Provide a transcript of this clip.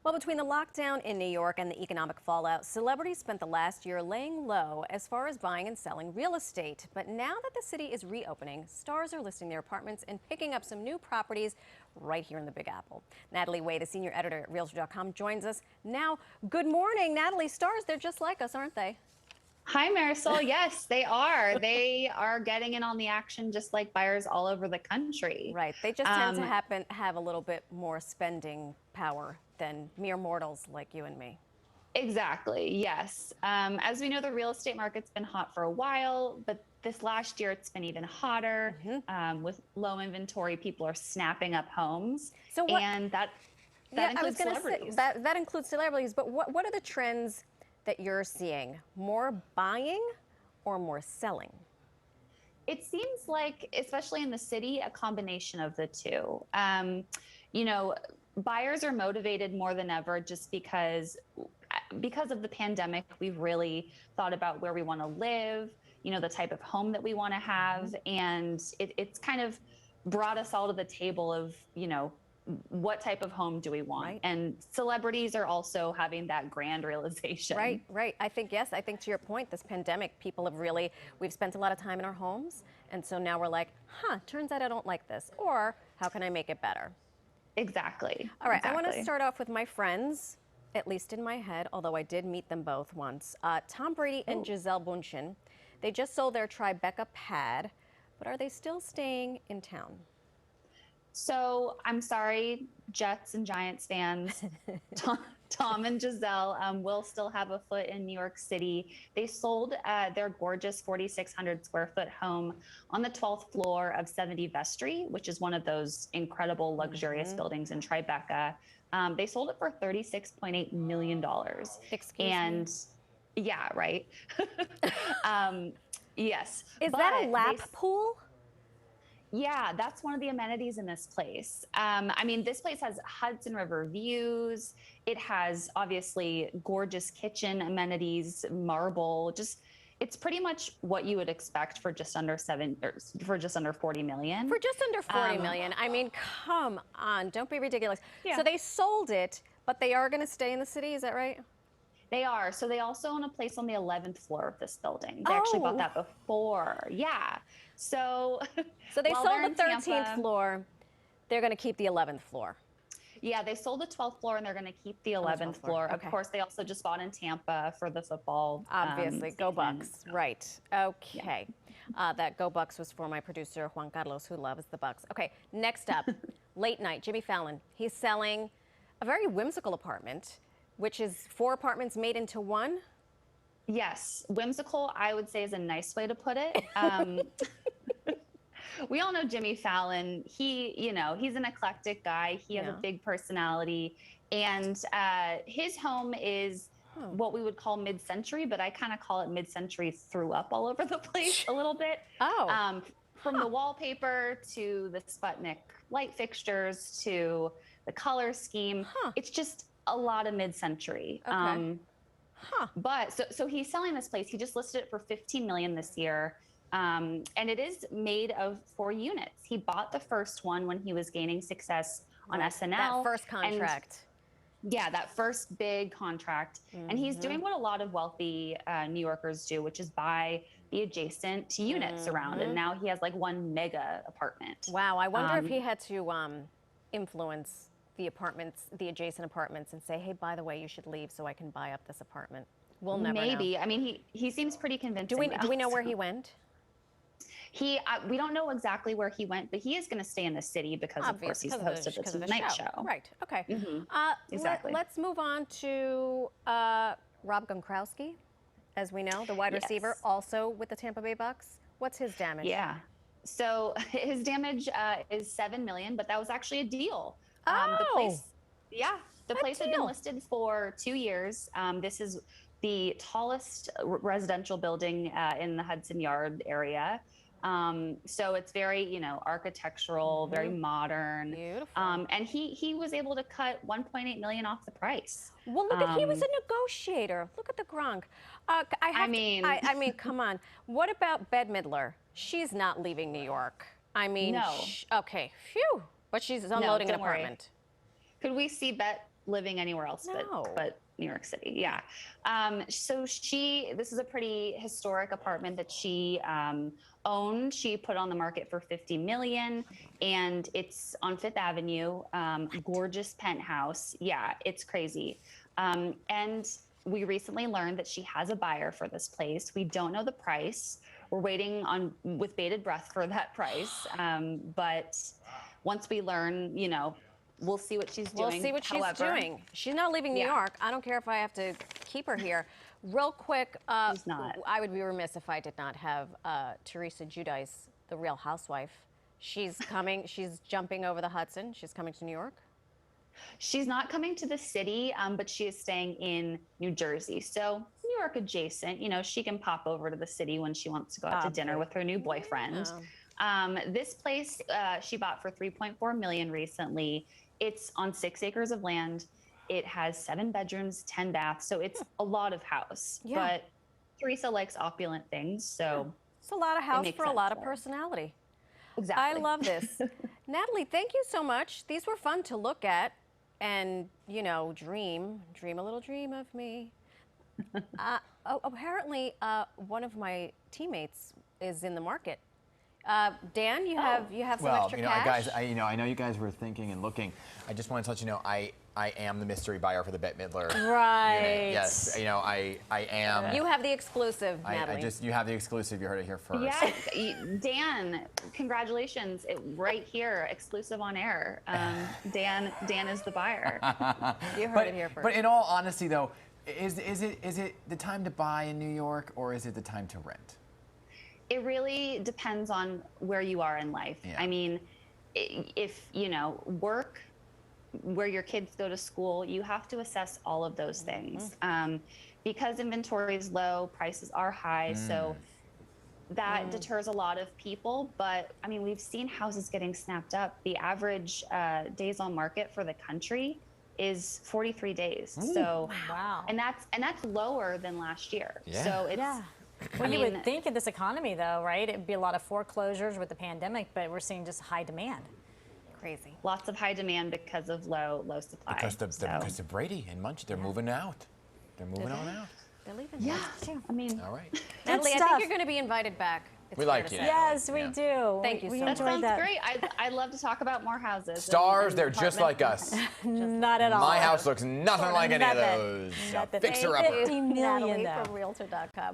Well, between the lockdown in New York and the economic fallout, celebrities spent the last year laying low as far as buying and selling real estate. But now that the city is reopening, stars are listing their apartments and picking up some new properties right here in the Big Apple. Natalie Way, the senior editor at Realtor.com, joins us now. Good morning, Natalie. Stars, they're just like us, aren't they? Hi, Marisol. Yes, they are. They are getting in on the action just like buyers all over the country. Right. They just tend to have a little bit more spending power than mere mortals like you and me. Exactly. Yes. As we know, the real estate market's been hot for a while, but this last year it's been even hotter. With low inventory, people are snapping up homes. So what, and that includes celebrities. That includes celebrities, but what are the trends that you're seeing? More buying or more selling? It seems like, especially in the city, a combination of the two. Buyers are motivated more than ever just because of the pandemic. We've really thought about where we want to live, the type of home that we want to have. And it's kind of brought us all to the table of, what type of home do we want? Right. And celebrities are also having that grand realization. Right. I think, yes, I think to your point, this pandemic, people have we've spent a lot of time in our homes. And so now we're like, turns out I don't like this. Or how can I make it better? Exactly. All right. I want to start off with my friends, at least in my head, although I did meet them both once. Tom Brady and Gisele Bündchen. They just sold their Tribeca pad, but are they still staying in town? So I'm sorry, Jets and Giants fans. Tom and Gisele will still have a foot in New York City. They sold their gorgeous 4,600 square foot home on the 12th floor of 70 Vestry, which is one of those incredible luxurious buildings in Tribeca. They sold it for $36.8 million. Excuse me? Yeah, right. Yes. Is that a lap pool? Yeah, that's one of the amenities in this place. This place has Hudson River views. It has obviously gorgeous kitchen amenities, marble. It's pretty much what you would expect for just under 40 million. For just under 40 million. I mean, come on, don't be ridiculous. Yeah. So they sold it, but they are going to stay in the city. Is that right? They are. So they also own a place on the 11th floor of this building. They actually bought that before. Yeah. So they sold the 13th floor. They're going to keep the 11th floor. Yeah, they sold the 12th floor and they're going to keep the 11th floor. Okay. Of course, they also just bought in Tampa for the football. Obviously, go Bucks. Right. Okay. Yeah. That go Bucks was for my producer, Juan Carlos, who loves the Bucks. Okay, next up, late night, Jimmy Fallon. He's selling a very whimsical apartment, which is 4 apartments made into one. Yes, whimsical, I would say, is a nice way to put it. We all know Jimmy Fallon. He's an eclectic guy. He has a big personality, and his home is what we would call mid-century, but I kind of call it mid-century threw up all over the place a little bit. From the wallpaper to the Sputnik light fixtures to the color scheme. It's just a lot of mid-century. Okay. But so he's selling this place. He just listed it for $15 million this year. And it is made of 4 units. He bought the first one when he was gaining success on SNL. That first contract. That first big contract. And he's doing what a lot of wealthy New Yorkers do, which is buy the adjacent units around. And now he has like 1 mega apartment. Wow. I wonder if he had to influence the adjacent apartments and say, hey, by the way, you should leave so I can buy up this apartment. We'll never know. Maybe. I mean, he seems pretty convincing. Do we know where he went? We don't know exactly where he went, but he is going to stay in the city because, of course, he's the host of the Tonight Show. Right. Okay. Exactly. Let's move on to Rob Gronkowski, as we know, the wide receiver, also with the Tampa Bay Bucks. What's his damage? Yeah. So his damage is $7 million, but that was actually a deal. The place had been listed for 2 years. This is the tallest residential building in the Hudson Yard area. So it's very, architectural, very modern. Beautiful. And he was able to cut $1.8 million off the price. Well, look at he was a negotiator. Look at the Gronk. I mean, come on. What about Bette Midler? She's not leaving New York. No. Okay, phew. But she's unloading an apartment. Could we see Bette living anywhere else No. but New York City. Yeah. So this is a pretty historic apartment that she owned. She put on the market for $50 million, and it's on Fifth Avenue. Gorgeous penthouse. Yeah, it's crazy. And we recently learned that she has a buyer for this place. We don't know the price. We're waiting with bated breath for that price. But once we learn, we'll see what she's doing. We'll see what she's doing. She's not leaving New York. I don't care if I have to keep her here. Real quick, She's not. I would be remiss if I did not have Teresa Giudice, the Real Housewife. She's coming. She's jumping over the Hudson. She's coming to New York. She's not coming to the city, but she is staying in New Jersey. So New York adjacent, she can pop over to the city when she wants to go out to dinner with her new boyfriend. This place she bought for $3.4 million recently. It's on 6 acres of land. It has 7 bedrooms, 10 baths. So it's a lot of house. Yeah. But Teresa likes opulent things. So it's a lot of house for a lot of personality. Exactly. I love this. Natalie, thank you so much. These were fun to look at and, dream a little dream of me. Apparently, one of my teammates is in the market. Dan, you have some extra cash? Guys, I know you guys were thinking and looking. I just wanted to let you know I am the mystery buyer for the Bette Midler right. unit. Yes, I am. You have the exclusive, Natalie. You have the exclusive. You heard it here first. Yeah, Dan, congratulations! Right here, exclusive on air. Dan is the buyer. You heard it here first. But in all honesty, though, is it the time to buy in New York, or is it the time to rent? It really depends on where you are in life. Yeah. I mean, if work, where your kids go to school, you have to assess all of those things. Because inventory is low, prices are high, so that deters a lot of people. But I mean, we've seen houses getting snapped up. The average days on market for the country is 43 days. Ooh. So wow, and that's lower than last year. Yeah. So it's. Yeah. Well, you would think in this economy, though, right? It'd be a lot of foreclosures with the pandemic, but we're seeing just high demand. Crazy. Lots of high demand because of low supply. Because of Brady and Munch, they're moving out. They're moving on out. They're leaving. Yeah. I mean, all right. Natalie, I think you're going to be invited back. We like you. Yes, we do. Thank you so much. That sounds great. I'd love to talk about more houses. Stars, they're just like us. Not at all. My house looks nothing like any of those. Fixer-upper. $50 million, Natalie from Realtor.com.